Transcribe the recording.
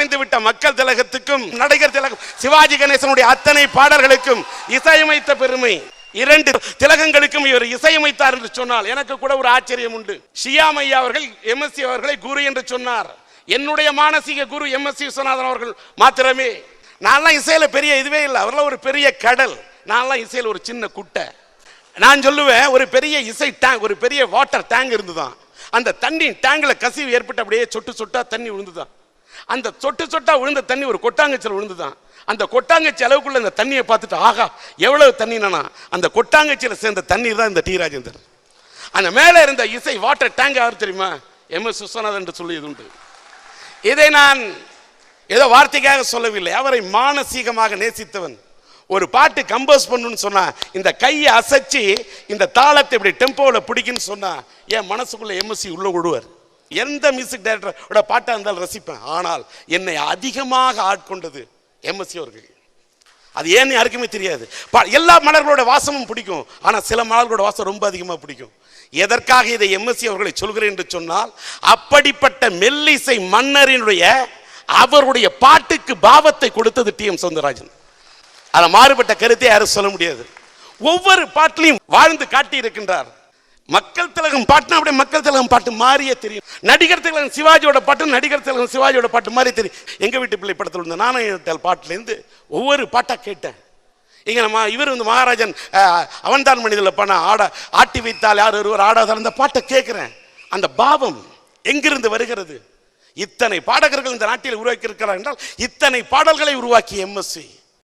வாழ்ந்துவிட்ட மக்கள் திலகத்துக்கும் நடிகர் திலகம் சிவாஜி கணேசனுடைய அத்தனை பாடல்களுக்கும் இசையமைத்த பெருமை. 2 திலகங்களுக்கும் இவர் இசையமைத்தார் என்று சொன்னால் எனக்கு கூட ஒரு ஆச்சரியம் உண்டு. ஷியாம் ஐயா அவர்கள் எம்எஸ்சி அவர்களை குரு என்று சொன்னார். என்னுடைய மானசீக குரு எம்எஸ்சி விஸ்வநாதன் அவர்கள் மாத்திரமே. நான்லாம் இசையில பெரிய இதுவே இல்லை, அவர்கள் ஒரு பெரிய கடல், நான்லாம் இசையில் ஒரு சின்ன குட்டை. நான் சொல்லுவேன், ஒரு பெரிய இசை டேங்க், ஒரு பெரிய வாட்டர் டேங்க் இருந்துதான். அந்த தண்ணி டேங்க்ல கசிவு ஏற்பட்டு அப்படியே சொட்டு சொட்டா தண்ணி விழுந்துதான். அந்த சொட்டு சொட்டா விழுந்த தண்ணி ஒரு கொட்டாங்கச்சியில் விழுந்துதான். அந்த கொட்டாங்கச்சி அளவுக்குள்ள அந்த தண்ணியை பார்த்துட்டு ஆகா எவ்வளவு தண்ணினா அந்த கொட்டாங்கச்சியில் சேர்ந்த தண்ணீர் தான் இந்த டி ராஜேந்தர். அந்த மேலே இருந்த இசை வாட்டர் டேங்க் யார் தெரியுமா? எம்எஸ் விஸ்வநாதன் என்று சொல்லியது உண்டு. இதை நான் ஏதோ வார்த்தைக்காக சொல்லவில்லை, அவரை மானசீகமாக நேசித்தவன். ஒரு பாட்டு கம்போஸ் பண்ணுன்னு சொன்னா இந்த கையை அசைச்சு இந்த தாளத்தை இப்படி டெம்போவில் பிடிக்குன்னு சொன்னா என் மனசுக்குள்ள எம்எஸ்சி உள்ள விடுவார். எந்த மியூசிக் டைரக்டரோட பாட்டா இருந்தாலும் ரசிப்பேன். ஆனால் என்னை அதிகமாக ஆட்கொண்டது எம்எஸ்சி அவர்கள். அது ஏன்னு யாருக்குமே தெரியாது. எல்லா மலர்களோட வாசமும் பிடிக்கும், ஆனால் சில மலர்களோட வாசம் ரொம்ப அதிகமாக பிடிக்கும். எதற்காக இதை எம்எஸ்சி அவர்களை சொல்கிறேன் என்று சொன்னால், அப்படிப்பட்ட மெல்லிசை மன்னரினுடைய அவருடைய பாட்டுக்கு பாவத்தை கொடுத்தது டி எம் சௌந்தரராஜன். அதில் மாறுபட்ட கருத்தை யாரும் சொல்ல முடியாது. ஒவ்வொரு பாட்டிலையும் வாழ்ந்து காட்டி இருக்கின்றார். மக்கள் திலகம் பாட்டுனா அப்படியே மக்கள் திலகம் பாட்டு மாறியே தெரியும். நடிகர் திலகம் சிவாஜியோட பாட்டு நடிகர் திலகம் சிவாஜியோட பாட்டு மாதிரி தெரியும். எங்க வீட்டு பிள்ளை படத்தில் இருந்த நாணயத்தால் பாட்டிலேருந்து ஒவ்வொரு பாட்டா கேட்டேன். இங்க நம்ம இவர் வந்து மகாராஜன் அவன்தான் மனிதனில் பண்ண ஆட்டி வைத்தால் யார் ஒருவர் ஆடாதார் அந்த பாட்டை கேட்கிறேன். அந்த பாவம் எங்கிருந்து வருகிறது? இத்தனை பாடகர்கள் இந்த நாட்டில் உருவாக்கி இருக்கிறார் என்றால் இத்தனை பாடல்களை உருவாக்கிய எம்எஸ்சி.